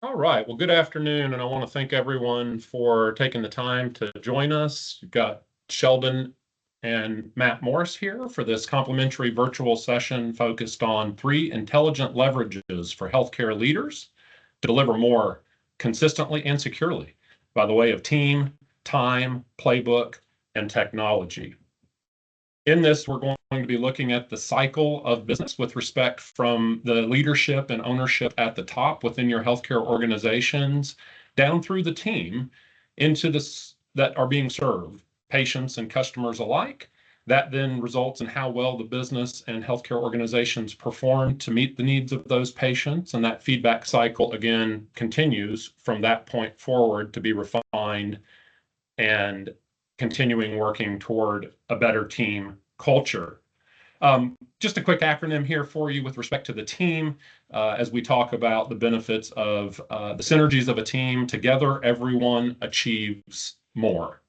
All right. Well, good afternoon, and I want to thank everyone for taking the time to join us. You've got Sheldon and Matt Morris here for this complimentary virtual session focused on 3 intelligent leverages for healthcare leaders to deliver more consistently and securely by the way of team, time, playbook, and technology. In this, we're going to be looking at the cycle of business with respect from the leadership and ownership at the top within your healthcare organizations down through the team into this that are being served, patients and customers alike. That then results in how well the business and healthcare organizations perform to meet the needs of those patients. And that feedback cycle, again, continues from that point forward to be refined and continuing working toward a better team culture. Just a quick acronym here for you with respect to the team, as we talk about the benefits of the synergies of a team. Together, everyone achieves more.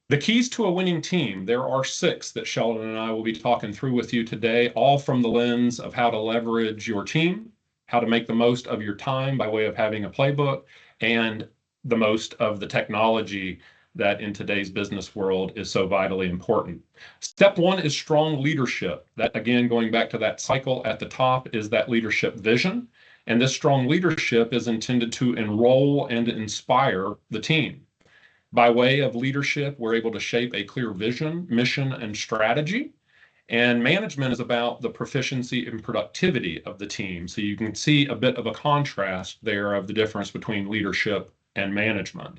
The keys to a winning team, there are 6 that Sheldon and I will be talking through with you today, all from the lens of how to leverage your team, how to make the most of your time by way of having a playbook, and the most of the technology that in today's business world is so vitally important. Step 1 is strong leadership. That, again, going back to that cycle at the top, is that leadership vision. And this strong leadership is intended to enroll and inspire the team. By way of leadership, we're able to shape a clear vision, mission, and strategy. And management is about the proficiency and productivity of the team. So you can see a bit of a contrast there of the difference between leadership and management.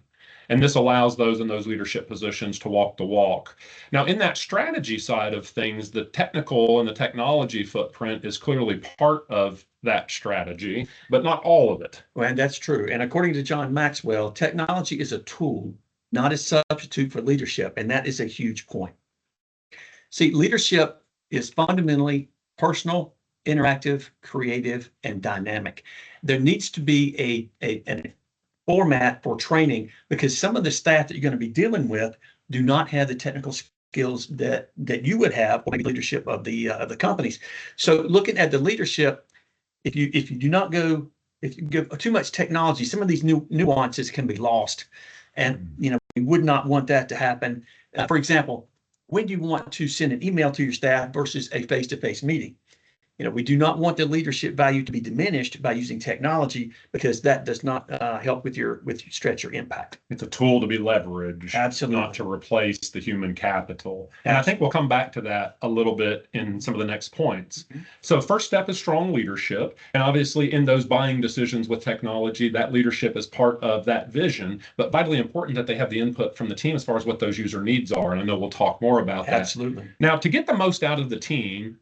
And this allows those in those leadership positions to walk the walk. Now, in that strategy side of things, the technical and the technology footprint is clearly part of that strategy, but not all of it. Well, and that's true. And according to John Maxwell, technology is a tool, not a substitute for leadership. And that is a huge point. See, leadership is fundamentally personal, interactive, creative, and dynamic. There needs to be an format for training, because some of the staff that you're going to be dealing with do not have the technical skills that you would have, or maybe leadership of the companies. So looking at the leadership, if you give too much technology, some of these nuances can be lost, and we would not want that to happen. For example, when do you want to send an email to your staff versus a face-to-face meeting? We do not want the leadership value to be diminished by using technology, because that does not help with your stretch your impact. It's a tool to be leveraged, absolutely, not to replace the human capital. And I think we'll come back to that a little bit in some of the next points. Mm-hmm. So first step is strong leadership. And obviously in those buying decisions with technology, that leadership is part of that vision, but vitally important that they have the input from the team as far as what those user needs are. And I know we'll talk more about that. Absolutely. Now, to get the most out of the team,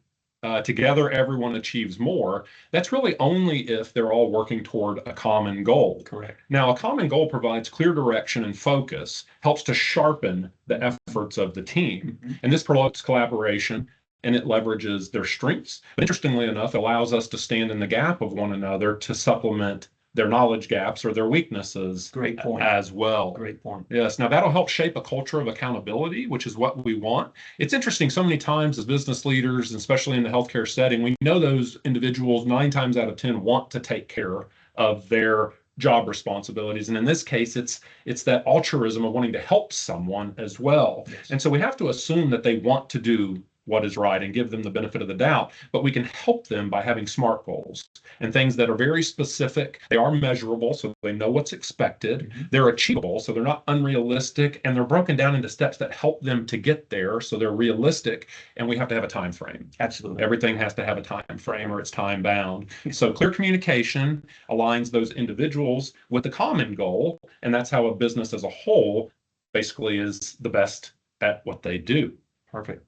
together everyone achieves more. That's really only if they're all working toward a common goal. Correct. Now, a common goal provides clear direction and focus, helps to sharpen the efforts of the team. Mm-hmm. And this promotes collaboration, and it leverages their strengths. But interestingly enough, it allows us to stand in the gap of one another to supplement their knowledge gaps or their weaknesses. Great point. As well. Great point. Yes. Now that'll help shape a culture of accountability, which is what we want. It's interesting, so many times as business leaders, especially in the healthcare setting, we know those individuals 9 times out of 10 want to take care of their job responsibilities. And in this case, it's that altruism of wanting to help someone as well. Yes. And so we have to assume that they want to do what is right and give them the benefit of the doubt, but we can help them by having SMART goals and things that are very specific. They are measurable, so they know what's expected. Mm-hmm. They're achievable, so they're not unrealistic, and they're broken down into steps that help them to get there, so they're realistic. And we have to have a time frame. Absolutely. Everything has to have a time frame, or it's time bound. So clear communication aligns those individuals with the common goal, and that's how a business as a whole basically is the best at what they do. Perfect.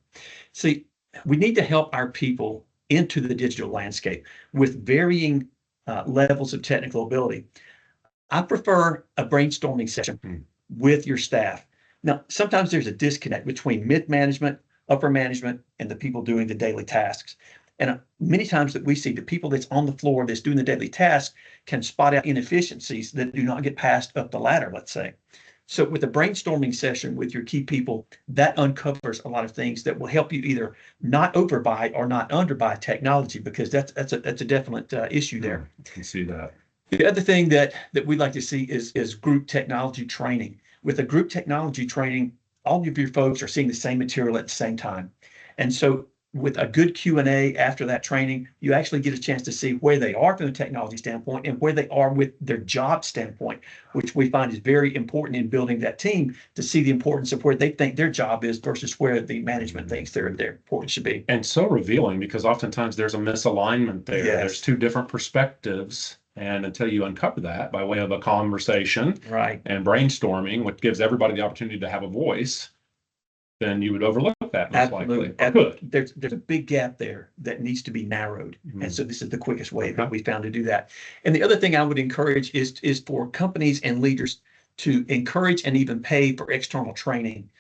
See, we need to help our people into the digital landscape with varying levels of technical ability. I prefer a brainstorming session with your staff. Now, sometimes there's a disconnect between mid-management, upper management, and the people doing the daily tasks. And many times that we see the people that's on the floor that's doing the daily tasks can spot out inefficiencies that do not get passed up the ladder, let's say. So with a brainstorming session with your key people, that uncovers a lot of things that will help you either not overbuy or not underbuy technology, because that's a definite issue there. You can see that. The other thing that we like to see is group technology training. With a group technology training, all of your folks are seeing the same material at the same time. And so with a good Q&A after that training, you actually get a chance to see where they are from the technology standpoint and where they are with their job standpoint, which we find is very important in building that team, to see the importance of where they think their job is versus where the management thinks their importance should be. And so revealing, because oftentimes there's a misalignment there. Yes. There's two different perspectives. And until you uncover that by way of a conversation Right. and brainstorming, which gives everybody the opportunity to have a voice, then you would overlook that most likely. There's a big gap there that needs to be narrowed. And so this is the quickest way that we found to do that. And the other thing I would encourage is for companies and leaders to encourage and even pay for external training.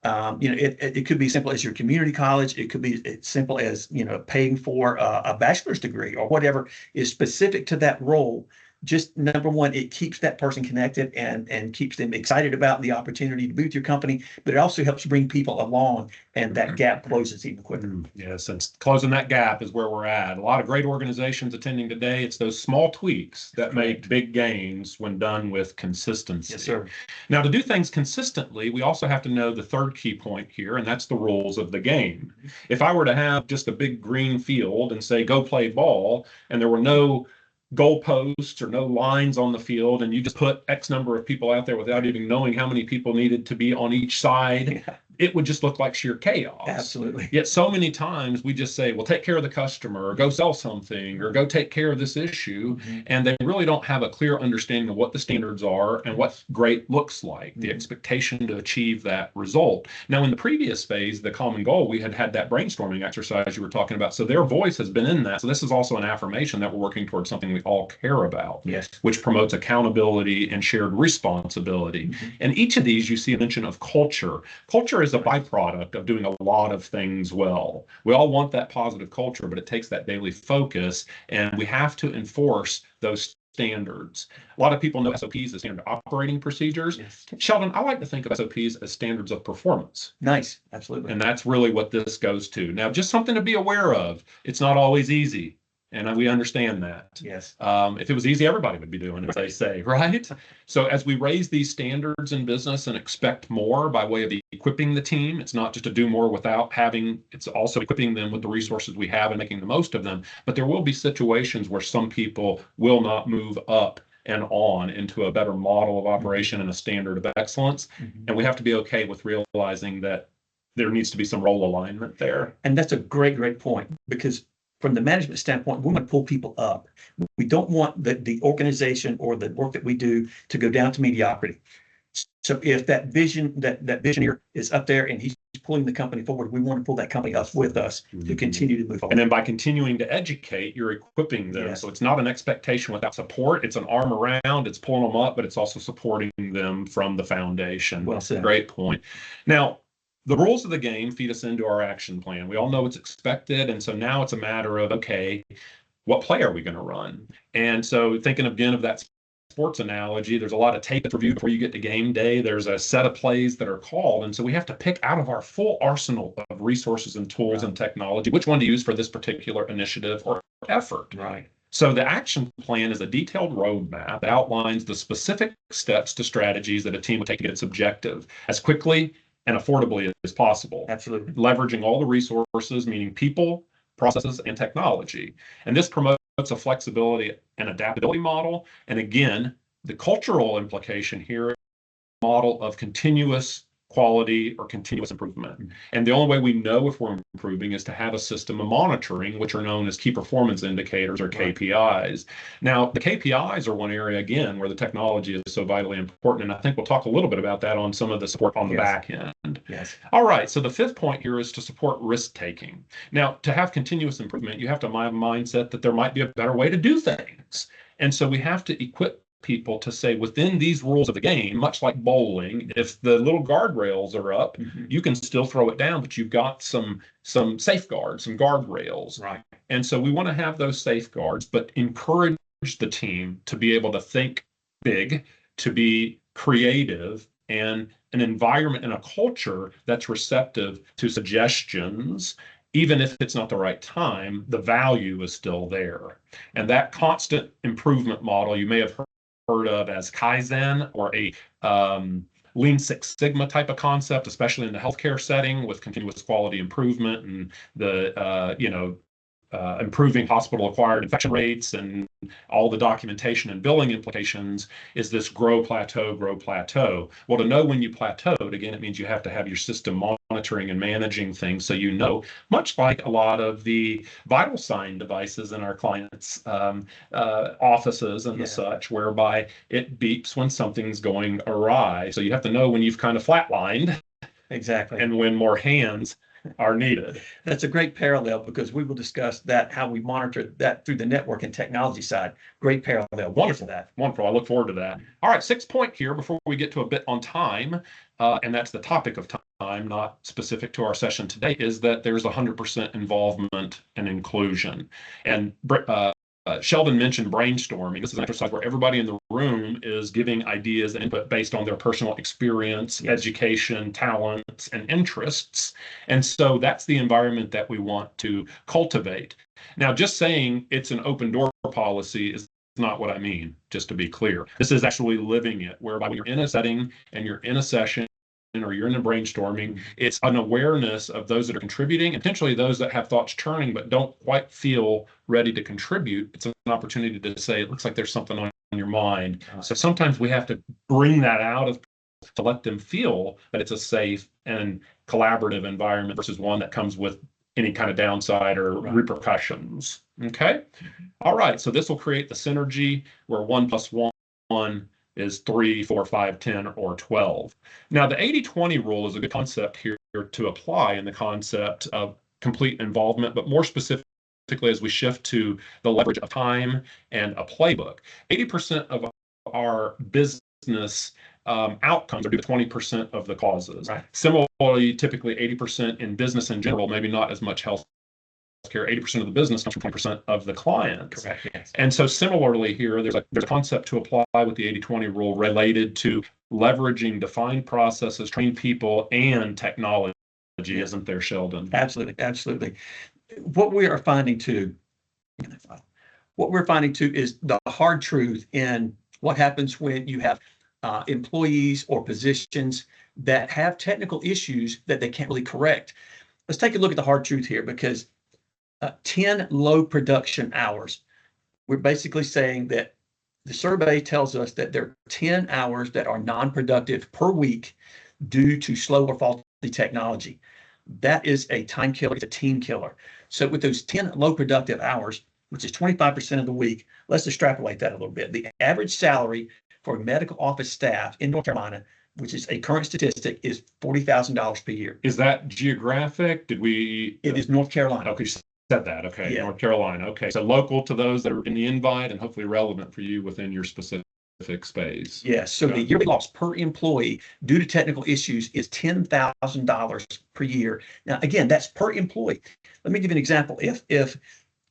It could be simple as your community college. It could be as simple as, paying for a bachelor's degree or whatever is specific to that role. Just number one, it keeps that person connected and keeps them excited about the opportunity to be with your company, but it also helps bring people along, and that gap closes even quicker. Yes, and closing that gap is where we're at. A lot of great organizations attending today. It's those small tweaks that make big gains when done with consistency. Yes, sir. Now, to do things consistently, we also have to know the third key point here, and that's the rules of the game. If I were to have just a big green field and say, go play ball, and there were no goalposts or no lines on the field, and you just put X number of people out there without even knowing how many people needed to be on each side, it would just look like sheer chaos. Absolutely. Yet so many times we just say, well, take care of the customer, or go sell something, or go take care of this issue. And they really don't have a clear understanding of what the standards are and what great looks like, the expectation to achieve that result. Now, in the previous phase, the common goal, we had that brainstorming exercise you were talking about. So their voice has been in that. So this is also an affirmation that we're working towards something we all care about, yes, which promotes accountability and shared responsibility. And each of these, you see a mention of culture. Culture is a byproduct of doing a lot of things well. We all want that positive culture, but it takes that daily focus, and we have to enforce those standards. A lot of people know SOPs as standard operating procedures. Yes. Sheldon, I like to think of SOPs as standards of performance. Nice. Absolutely. And that's really what this goes to. Now, just something to be aware of. It's not always easy. And we understand that. Yes. If it was easy, everybody would be doing it, as they say, right? So as we raise these standards in business and expect more by way of equipping the team, it's not just to do more without having, it's also equipping them with the resources we have and making the most of them. But there will be situations where some people will not move up and on into a better model of operation and a standard of excellence. And we have to be okay with realizing that there needs to be some role alignment there. And that's a great point, because from the management standpoint, we want to pull people up. We don't want the organization or the work that we do to go down to mediocrity. So if that vision, that visioneer is up there and he's pulling the company forward, we want to pull that company up with us to continue to move forward. And then by continuing to educate, you're equipping them. Yes. So it's not an expectation without support. It's an arm around, it's pulling them up, but it's also supporting them from the foundation. Well said. Great point. Now, the rules of the game feed us into our action plan. We all know what's expected. And so now it's a matter of, okay, what play are we going to run? And so thinking again of that sports analogy, there's a lot of tape that's reviewed before you get to game day. There's a set of plays that are called. And so we have to pick out of our full arsenal of resources and tools and technology, which one to use for this particular initiative or effort. Right. So the action plan is a detailed roadmap that outlines the specific steps to strategies that a team would take to get its objective as quickly and affordably as possible. Absolutely. Leveraging all the resources, meaning people, processes, and technology. And this promotes a flexibility and adaptability model. And again, the cultural implication here is a model of continuous quality or continuous improvement. And the only way we know if we're improving is to have a system of monitoring, which are known as key performance indicators or KPIs. Now, the KPIs are one area, again, where the technology is so vitally important. And I think we'll talk a little bit about that on some of the support on the back end. Yes. All right. So the fifth point here is to support risk taking. Now, to have continuous improvement, you have to have a mindset that there might be a better way to do things. And so we have to equip people to say, within these rules of the game, much like bowling, if the little guardrails are up, you can still throw it down, but you've got some safeguards, some guardrails. Right. And so we want to have those safeguards, but encourage the team to be able to think big, to be creative, and an environment and a culture that's receptive to suggestions even if it's not the right time, the value is still there. And that constant improvement model you may have heard of as Kaizen, or a Lean Six Sigma type of concept, especially in the healthcare setting with continuous quality improvement and the improving hospital-acquired infection rates and all the documentation and billing implications, is this grow, plateau, grow, plateau. Well, to know when you plateaued, again, it means you have to have your system monitoring and managing things so you know, much like a lot of the vital sign devices in our clients' offices and the such, whereby it beeps when something's going awry. So you have to know when you've kind of flatlined. Exactly. And when more hands are needed. That's a great parallel, because we will discuss that, how we monitor that through the network and technology side. Great parallel. Wonderful. Wonderful. I look forward to that. All right, 6th point here before we get to a bit on time, and that's the topic of time, not specific to our session today, is that there's 100% involvement and inclusion. And Sheldon mentioned brainstorming. This is an exercise where everybody in the room is giving ideas and input based on their personal experience, education, talents, and interests. And so that's the environment that we want to cultivate. Now, just saying it's an open door policy is not what I mean, just to be clear. This is actually living it, whereby when you're in a setting and you're in a session, or you're in a brainstorming, it's an awareness of those that are contributing, and potentially those that have thoughts churning but don't quite feel ready to contribute. It's an opportunity to say, it looks like there's something on your mind. So sometimes we have to bring that out to let them feel that it's a safe and collaborative environment versus one that comes with any kind of downside or repercussions. Okay. All right. So this will create the synergy where 1 + 1 is 3, 4, 5, 10, or 12. Now, the 80-20 rule is a good concept here to apply in the concept of complete involvement, but more specifically as we shift to the leverage of time and a playbook. 80% of our business outcomes are due to 20% of the causes. Right. Similarly, typically 80% in business in general, maybe not as much healthcare, 80% of the business comes from 20% of the clients. Correct, yes. And so similarly here, there's a concept to apply with the 80-20 rule related to leveraging defined processes, trained people, and technology, isn't there, Sheldon? Absolutely, absolutely. What we're finding too is the hard truth in what happens when you have employees or positions that have technical issues that they can't really correct. Let's take a look at the hard truth here, because 10 low production hours. We're basically saying that the survey tells us that there are 10 hours that are non-productive per week due to slow or faulty technology. That is a time killer. It's a team killer. So with those 10 low productive hours, which is 25% of the week, let's extrapolate that a little bit. The average salary for medical office staff in North Carolina, which is a current statistic, is $40,000 per year. Is that geographic? It is North Carolina. Okay. Said that. Okay. Yeah. North Carolina. Okay. So local to those that are in the invite and hopefully relevant for you within your specific space. Yes. So the yearly loss per employee due to technical issues is $10,000 per year. Now, again, that's per employee. Let me give you an example. If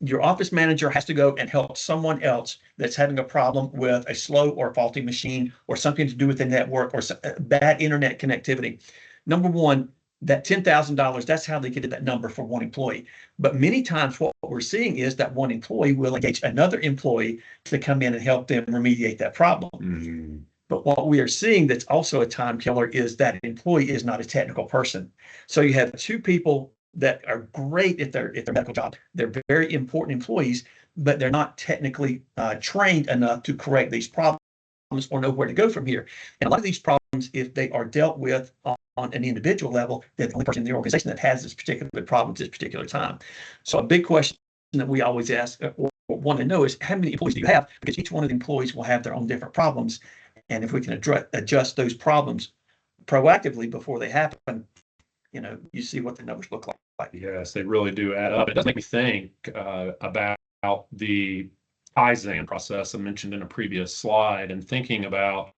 your office manager has to go and help someone else that's having a problem with a slow or faulty machine or something to do with the network or bad internet connectivity, number one, that $10,000, that's how they get to that number for one employee. But many times what we're seeing is that one employee will engage another employee to come in and help them remediate that problem. Mm-hmm. But what we are seeing that's also a time killer is that employee is not a technical person. So you have two people that are great at their medical job. They're very important employees, but they're not technically trained enough to correct these problems or know where to go from here. And a lot of these problems, if they are dealt with on an individual level, they're the only person in the organization that has this particular problem at this particular time. So a big question that we always ask or want to know is, how many employees do you have? Because each one of the employees will have their own different problems. And if we can adjust those problems proactively before they happen, you see what the numbers look like. Yes, they really do add up. It does make me think about the Kaizen process I mentioned in a previous slide, and thinking about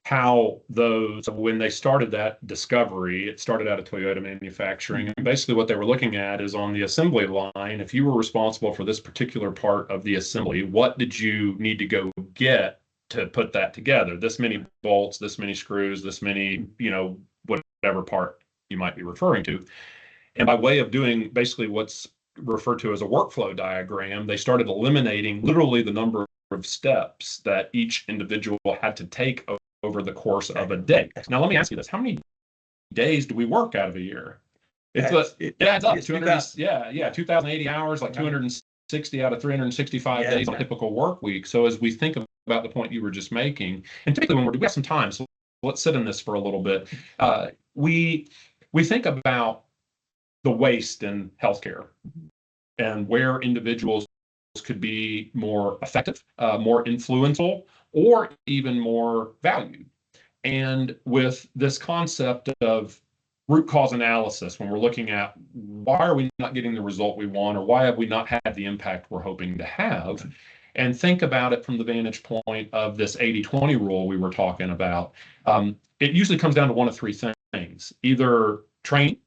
how when they started that discovery, it started out of Toyota manufacturing. And basically what they were looking at is on the assembly line, if you were responsible for this particular part of the assembly, what did you need to go get to put that together? This many bolts, this many screws, this many, whatever part you might be referring to. And by way of doing basically what's referred to as a workflow diagram, they started eliminating literally the number of steps that each individual had to take over the course of a day. Now, let me ask you this. How many days do we work out of a year? It adds up. 200, 2,080 hours, like 260 out of 365 days on a typical work week. So as we think about the point you were just making, and typically when we have some time, so let's sit in this for a little bit. We think about the waste in healthcare and where individuals could be more effective, more influential, or even more valued. And with this concept of root cause analysis, when we're looking at why are we not getting the result we want, or why have we not had the impact we're hoping to have, and think about it from the vantage point of this 80-20 rule we were talking about, it usually comes down to one of three things: either training,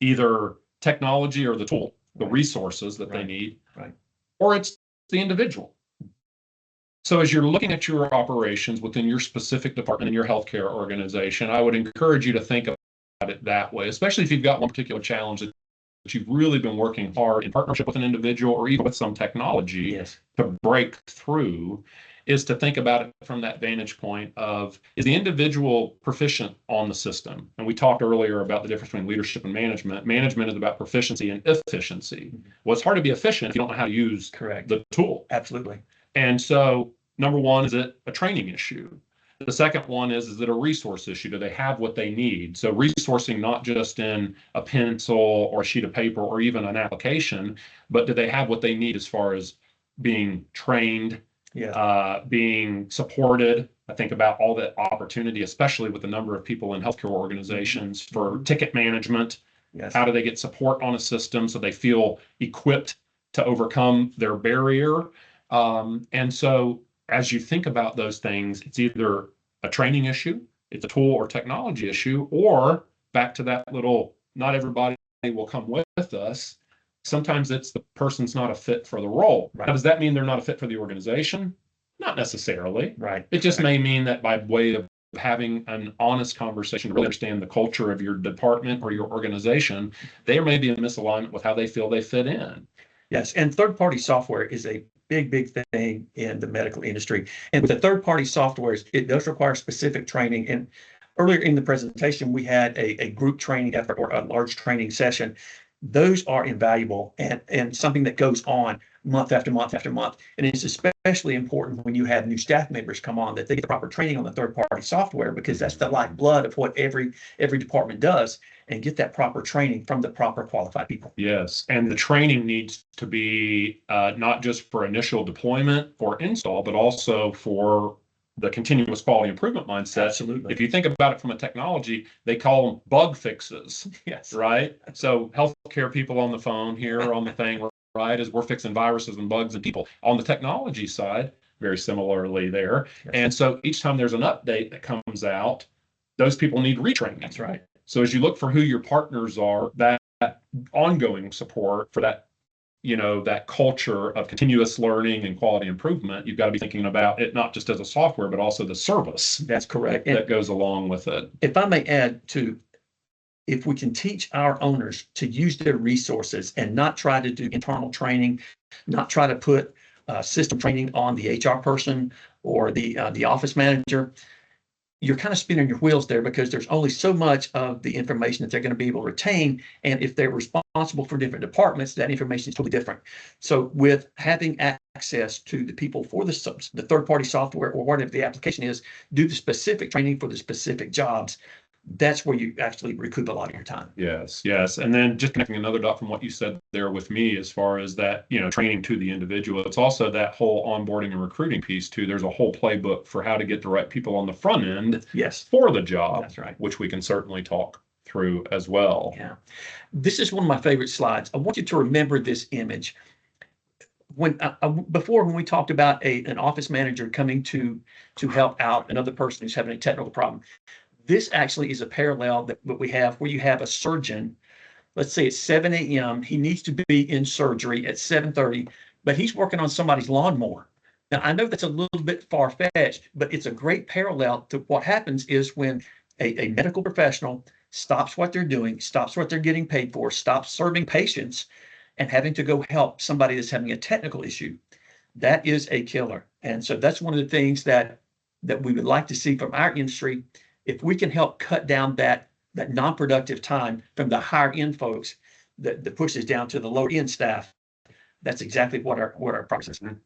either technology or the tool, the resources that they need, or it's the individual. So as you're looking at your operations within your specific department in your healthcare organization, I would encourage you to think about it that way, especially if you've got one particular challenge that you've really been working hard in partnership with an individual or even with some technology to break through, is to think about it from that vantage point of, is the individual proficient on the system? And we talked earlier about the difference between leadership and management. Management is about proficiency and efficiency. Well, it's hard to be efficient if you don't know how to use the tool. Absolutely. And so number one, is it a training issue? The second one is it a resource issue? Do they have what they need? So resourcing not just in a pencil or a sheet of paper or even an application, but do they have what they need as far as being trained, being supported? I think about all the opportunity, especially with the number of people in healthcare organizations, for ticket management. How do they get support on a system so they feel equipped to overcome their barrier? And so as you think about those things, it's either a training issue, it's a tool or technology issue, or back to that little, not everybody will come with us. Sometimes it's the person's not a fit for the role. Now, does that mean they're not a fit for the organization? Not necessarily. It just may mean that by way of having an honest conversation to really understand the culture of your department or your organization, there may be a misalignment with how they feel they fit in. Yes, and third-party software is a big thing in the medical industry. And with the third-party softwares, it does require specific training. And earlier in the presentation, we had a group training effort or a large training session. Those are invaluable and something that goes on month after month after month. And it's especially important when you have new staff members come on, that they get the proper training on the third-party software, because that's the lifeblood of what every department does, and get that proper training from the proper qualified people. Yes, and the training needs to be not just for initial deployment or install, but also for the continuous quality improvement mindset. Absolutely. If you think about it from a technology, they call them bug fixes. Right? So healthcare people on the phone here on the thing, right, as we're fixing viruses and bugs and people. On the technology side, very similarly there. And so each time there's an update that comes out, those people need retraining. That's right. So as you look for who your partners are, that ongoing support for that, that culture of continuous learning and quality improvement, you've got to be thinking about it not just as a software, but also the service. That's correct. That goes along with it. If I may add to, if we can teach our owners to use their resources and not try to do internal training, not try to put system training on the HR person or the office manager, you're kind of spinning your wheels there, because there's only so much of the information that they're going to be able to retain. And if they're responsible for different departments, that information is totally different. So with having access to the people for the third-party software or whatever the application is, do the specific training for the specific jobs, that's where you actually recoup a lot of your time. Yes. And then just connecting another dot from what you said there with me, as far as that, training to the individual, it's also that whole onboarding and recruiting piece too. There's a whole playbook for how to get the right people on the front end for the job. That's right. Which we can certainly talk through as well. Yeah. This is one of my favorite slides. I want you to remember this image. Before, when we talked about an office manager coming to help out another person who's having a technical problem, this actually is a parallel that we have, where you have a surgeon. Let's say it's 7 a.m. He needs to be in surgery at 7:30, but he's working on somebody's lawnmower. Now, I know that's a little bit far-fetched, but it's a great parallel to what happens is when a medical professional stops what they're doing, stops what they're getting paid for, stops serving patients and having to go help somebody that's having a technical issue. That is a killer. And so that's one of the things that we would like to see from our industry. If we can help cut down that non-productive time from the higher end folks that pushes down to the lower end staff, that's exactly what our process is.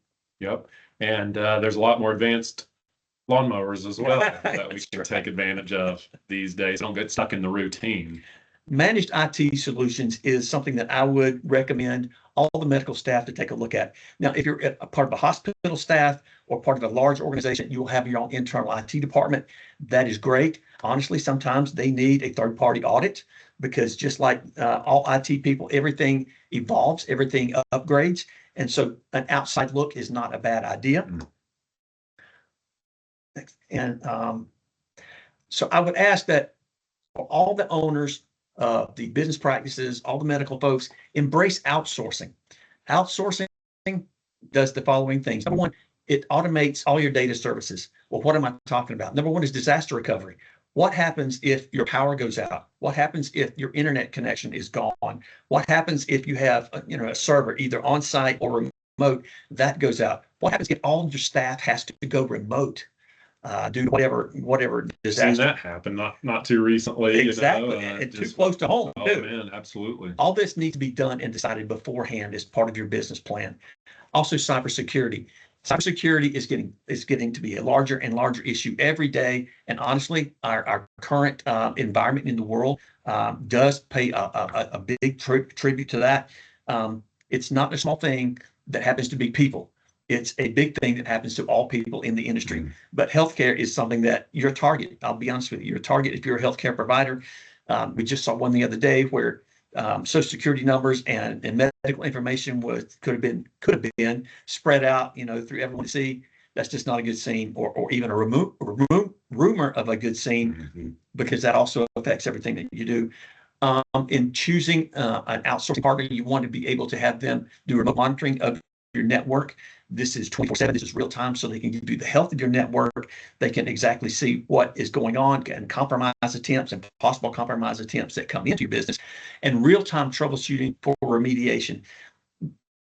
Yep. And there's a lot more advanced lawnmowers as well that we can take advantage of these days. Don't get stuck in the routine. Managed IT solutions is something that I would recommend all the medical staff to take a look at. Now, if you're a part of a hospital staff or part of a large organization, you'll have your own internal IT department. That is great. Honestly, sometimes they need a third-party audit because just like all IT people, everything evolves, everything upgrades. And so an outside look is not a bad idea. And so I would ask that for all the owners, the business practices, all the medical folks, embrace outsourcing. Outsourcing does the following things. Number one, it automates all your data services. Well, what am I talking about? Number one is disaster recovery. What happens if your power goes out? What happens if your internet connection is gone? What happens if you have a server either on site or remote that goes out? What happens if all of your staff has to go remote? Do whatever disaster. Seen that happen not too recently. Exactly, and too close to home. Oh too. Man, absolutely. All this needs to be done and decided beforehand as part of your business plan. Also, cybersecurity. Cybersecurity is getting to be a larger and larger issue every day. And honestly, our current environment in the world does pay a big tribute to that. It's not a small thing that happens to be people. It's a big thing that happens to all people in the industry. But healthcare is something that you're a target. I'll be honest with you. You're a target if you're a healthcare provider. We just saw one the other day where Social Security numbers and medical information could have been spread out, through everyone to see. That's just not a good scene, or even a rumor of a good scene, because that also affects everything that you do. In choosing an outsourcing partner, you want to be able to have them do remote monitoring of your network. This is 24/7. This is real time, so they can give you the health of your network. They can exactly see what is going on and compromise attempts and possible compromise attempts that come into your business, and real time troubleshooting for remediation.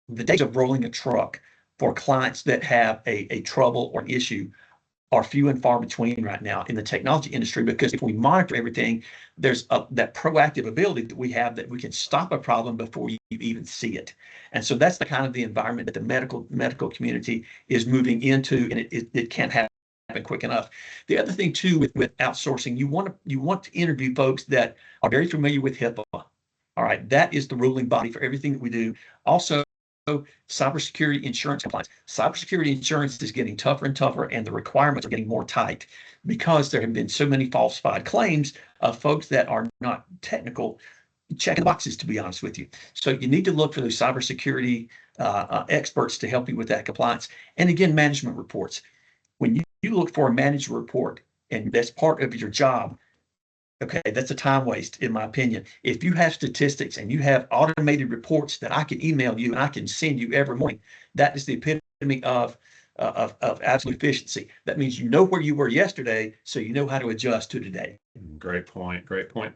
The days of rolling a truck for clients that have a trouble or an issue are few and far between right now in the technology industry, because if we monitor everything, there's that proactive ability that we have that we can stop a problem before you even see it. And so that's the kind of the environment that the medical community is moving into, and it can't happen quick enough. The other thing too with outsourcing, you want to interview folks that are very familiar with HIPAA. All right, that is the ruling body for everything that we do. Also, cybersecurity insurance compliance. Cybersecurity insurance is getting tougher and tougher, and the requirements are getting more tight because there have been so many falsified claims of folks that are not technical, checking boxes, to be honest with you. So you need to look for those cybersecurity experts to help you with that compliance. And again, management reports. When you look for a management report, and that's part of your job, okay, that's a time waste, in my opinion. If you have statistics and you have automated reports that I can email you and I can send you every morning, that is the epitome of absolute efficiency. That means you know where you were yesterday, so you know how to adjust to today. Great point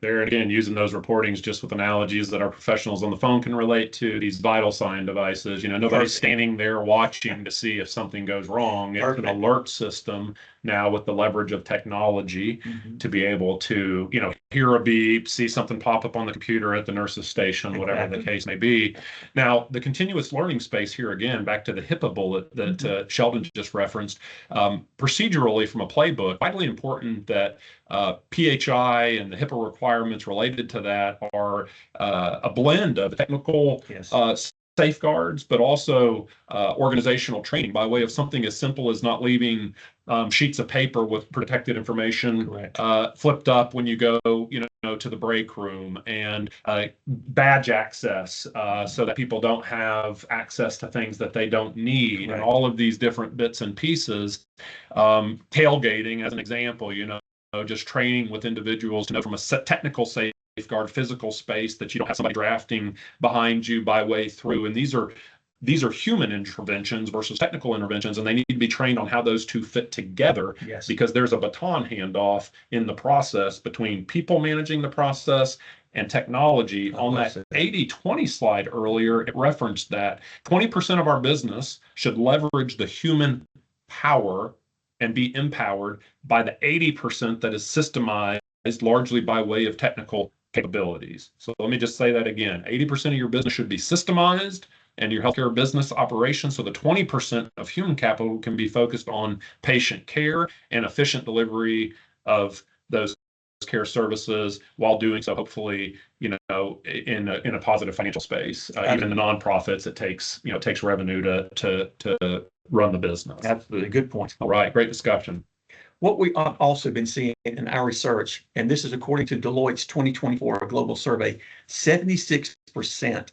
there. And again, using those reportings just with analogies that our professionals on the phone can relate to, these vital sign devices. Nobody's standing there watching to see if something goes wrong. It's an alert system now with the leverage of technology to be able to, hear a beep, see something pop up on the computer at the nurse's station, whatever the case may be. Now, the continuous learning space here, again, back to the HIPAA bullet that Sheldon just referenced, procedurally from a playbook, vitally important that PHI and the HIPAA requirements related to that are a blend of technical safeguards, but also organizational training by way of something as simple as not leaving sheets of paper with protected information flipped up when you go, to the break room, and badge access so that people don't have access to things that they don't need, and all of these different bits and pieces. Tailgating, as an example, just training with individuals to know from a technical safeguard, physical space, that you don't have somebody drafting behind you by way through. And these are these are human interventions versus technical interventions, and they need to be trained on how those two fit together. Yes. Because there's a baton handoff in the process between people managing the process and technology. On that 80-20 slide earlier, it referenced that 20% of our business should leverage the human power and be empowered by the 80% that is systemized largely by way of technical capabilities. So let me just say that again. 80% of your business should be systemized and your healthcare business operations. So the 20% of human capital can be focused on patient care and efficient delivery of those care services, while doing so, hopefully, in a positive financial space. Even the nonprofits, it takes revenue to run the business. Absolutely, good point. All right, great discussion. What we have also been seeing in our research, and this is according to Deloitte's 2024 global survey, 76%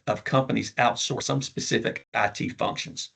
of companies outsource some specific IT functions.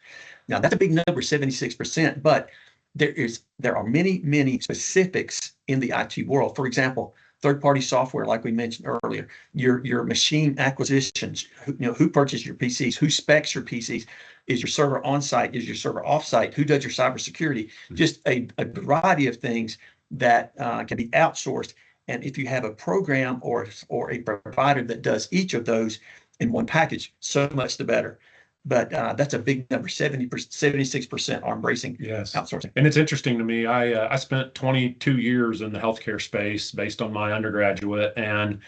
Now, that's a big number, 76%, but there are many specifics in the IT world. For example, third-party software, like we mentioned earlier, your machine acquisitions, who purchases your PCs, who specs your PCs, is your server on-site, is your server off-site, who does your cybersecurity, just a variety of things that can be outsourced. And if you have a program or a provider that does each of those in one package, so much the better. But that's a big number. 76% are embracing outsourcing. And it's interesting to me. I spent 22 years in the healthcare space based on my undergraduate, and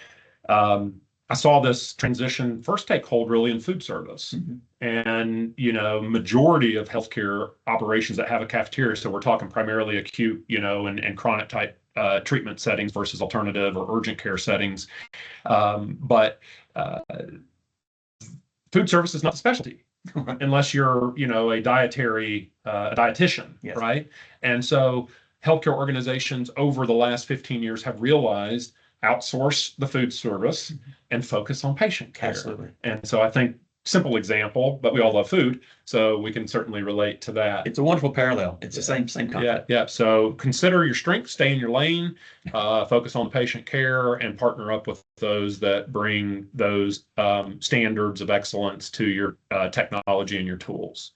I saw this transition first take hold really in food service. And majority of healthcare operations that have a cafeteria, so we're talking primarily acute, and chronic type treatment settings versus alternative or urgent care settings. But food service is not a specialty unless you're, a dietitian, right? And so healthcare organizations over the last 15 years have realized outsource the food service and focus on patient care. Absolutely. And so I think simple example, but we all love food, so we can certainly relate to that. It's a wonderful parallel. It's the same concept. Yeah. So consider your strengths, stay in your lane, focus on patient care, and partner up with those that bring those standards of excellence to your technology and your tools.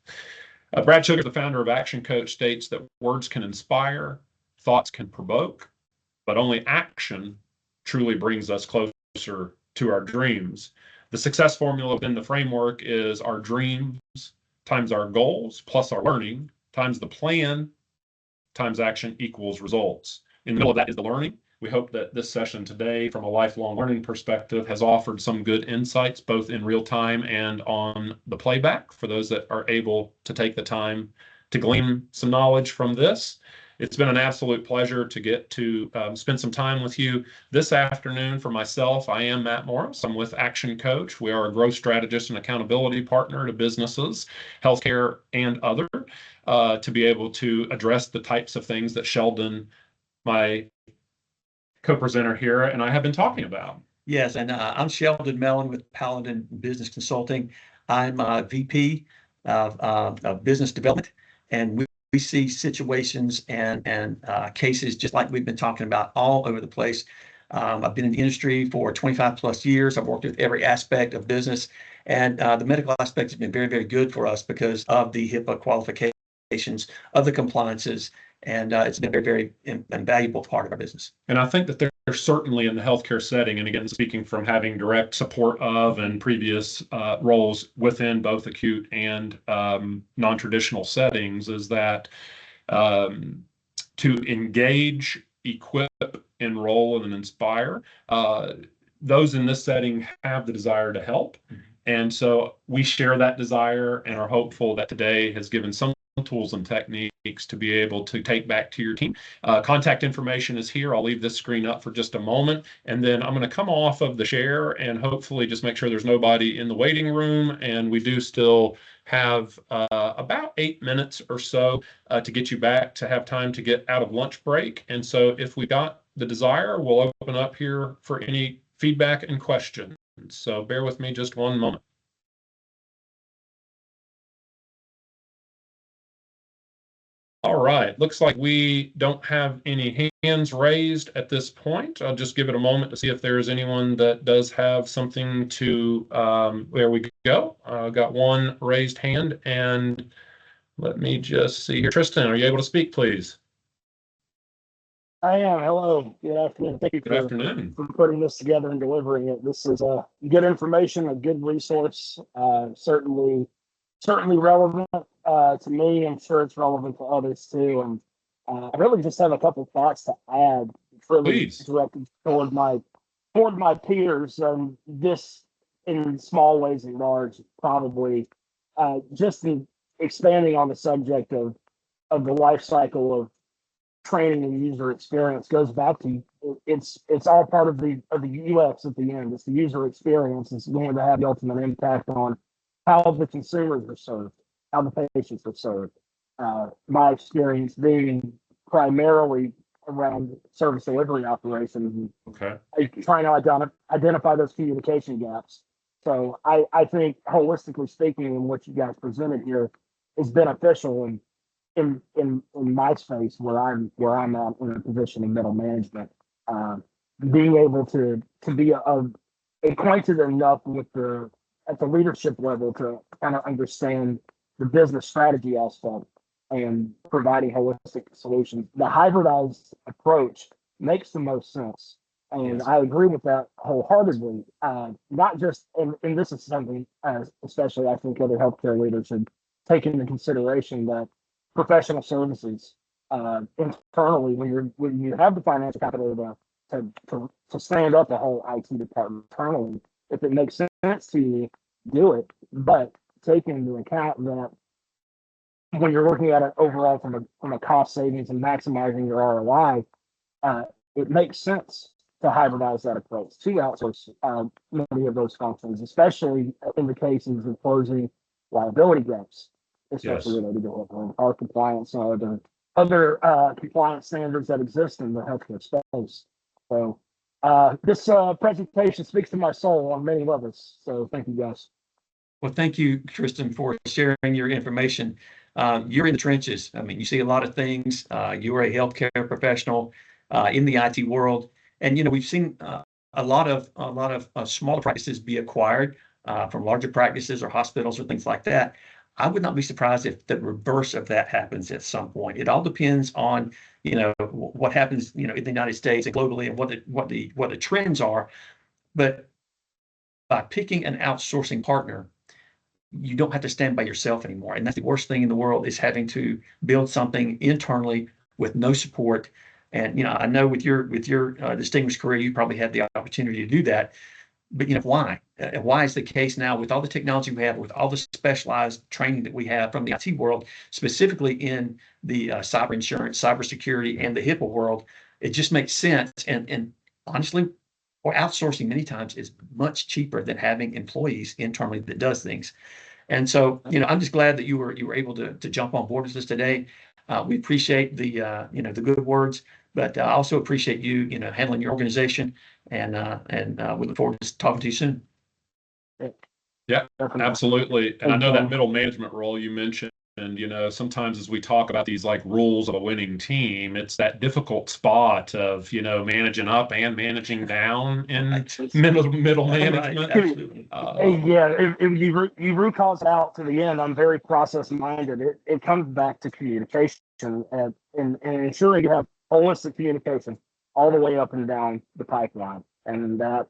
Brad Sugar, the founder of Action Coach, states that words can inspire, thoughts can provoke, but only action truly brings us closer to our dreams. The success formula within the framework is our dreams times our goals plus our learning times the plan times action equals results. In the middle of that is the learning. We hope that this session today, from a lifelong learning perspective, has offered some good insights, both in real time and on the playback, for those that are able to take the time to glean some knowledge from this. It's been an absolute pleasure to get to spend some time with you this afternoon. For myself, I am Matt Morris. I'm with Action Coach. We are a growth strategist and accountability partner to businesses, healthcare, and other, to be able to address the types of things that Sheldon, my co-presenter here, and I have been talking about. Yes, and I'm Sheldon Mellon with Paladin Business Consulting. I'm a VP of Business Development, and we see situations and cases just like we've been talking about all over the place. I've been in the industry for 25 plus years. I've worked with every aspect of business, and the medical aspect has been very, very good for us because of the HIPAA qualifications, of the compliances, and it's been a very, very invaluable part of our business. And I think that there's certainly in the healthcare setting, and again, speaking from having direct support of and previous roles within both acute and non-traditional settings, is that to engage, equip, enroll, and inspire, those in this setting have the desire to help. And so we share that desire and are hopeful that today has given some tools and techniques to be able to take back to your team. Contact information is here. I'll leave this screen up for just a moment, and then I'm going to come off of the share and hopefully just make sure there's nobody in the waiting room. And we do still have about 8 minutes or so to get you back to have time to get out of lunch break. And so if we got the desire, we'll open up here for any feedback and questions. So bear with me just one moment. All right, looks like we don't have any hands raised at this point. I'll just give it a moment to see if there is anyone that does have something to, there we go. Got one raised hand, and let me just see here. Tristan, are you able to speak, please? I am. Hello. Good afternoon. Thank you Good afternoon. for putting this together and delivering it. This is good information, a good resource. Certainly relevant to me. I'm sure it's relevant to others too. And I really just have a couple thoughts to add. It's really Please. directed toward my peers. This in small ways and large, probably just in expanding on the subject of the life cycle of training and user experience goes back to it's all part of the UX at the end. It's the user experience is going to have the ultimate impact on how the consumers are served, how the patients are served. My experience being primarily around service delivery operations, Okay. trying to identify those communication gaps. So I think holistically speaking, and what you guys presented here is beneficial in my space where I'm at in a position of middle management, being able to be acquainted enough with at the leadership level to kind of understand the business strategy aspect and providing holistic solutions. The hybridized approach makes the most sense. And Yes. I agree with that wholeheartedly. Not just, and this is something, especially I think other healthcare leaders should take into consideration that professional services internally when you have the financial capital to stand up a whole IT department internally, if it makes sense to you, do it. But take into account that when you're looking at it overall from a cost savings and maximizing your ROI, it makes sense to hybridize that approach to outsource many of those functions, especially in the cases of closing liability gaps, especially Yes. related to our compliance or other compliance standards that exist in the healthcare space. So this presentation speaks to my soul on many levels. So thank you, guys. Well, thank you, Tristan, for sharing your information. You're in the trenches. I mean, you see a lot of things. You're a healthcare professional in the IT world, and we've seen a lot of smaller practices be acquired from larger practices or hospitals or things like that. I would not be surprised if the reverse of that happens at some point. It all depends on what happens in the United States and globally and what the trends are. But by picking an outsourcing partner, you don't have to stand by yourself anymore. And that's the worst thing in the world, is having to build something internally with no support. And I know with your distinguished career, you probably had the opportunity to do that. But why? Why is the case now with all the technology we have, with all the specialized training that we have from the IT world, specifically in the cyber insurance, cybersecurity, and the HIPAA world? It just makes sense. And honestly, or outsourcing many times is much cheaper than having employees internally that does things. And so, I'm just glad that you were able to jump on board with us today. We appreciate the good words, but I also appreciate you, handling your organization, and we look forward to talking to you soon. Yeah, Definitely. absolutely. And I know that middle management role you mentioned, sometimes as we talk about these like rules of a winning team, it's that difficult spot of, managing up and managing down in middle management. Right, absolutely. Yeah, if you root cause out to the end, I'm very process minded. It comes back to communication and ensuring you have holistic communication all the way up and down the pipeline, and that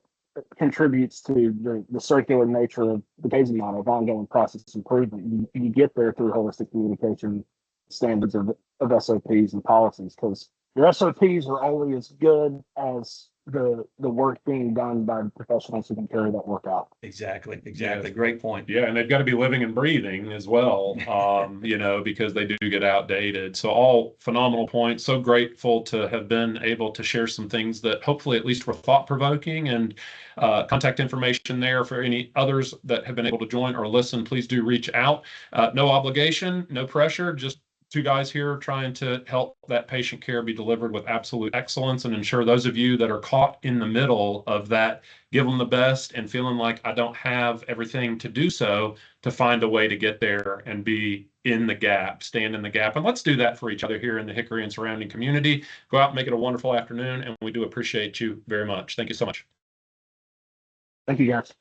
contributes to the circular nature of the Bayesian model of ongoing process improvement. You get there through holistic communication standards of SOPs and policies, because your SOPs are only as good as the work being done by the professionals who can carry that work out. Exactly. Yes. Great point. Yeah, and they've got to be living and breathing as well, because they do get outdated. So all phenomenal points. So grateful to have been able to share some things that hopefully at least were thought-provoking, and contact information there for any others that have been able to join or listen. Please do reach out. No obligation, no pressure, just two guys here trying to help that patient care be delivered with absolute excellence, and ensure those of you that are caught in the middle of that, give them the best and feeling like I don't have everything to do so, to find a way to get there and be in the gap, stand in the gap. And let's do that for each other here in the Hickory and surrounding community. Go out and make it a wonderful afternoon. And we do appreciate you very much. Thank you so much. Thank you, guys.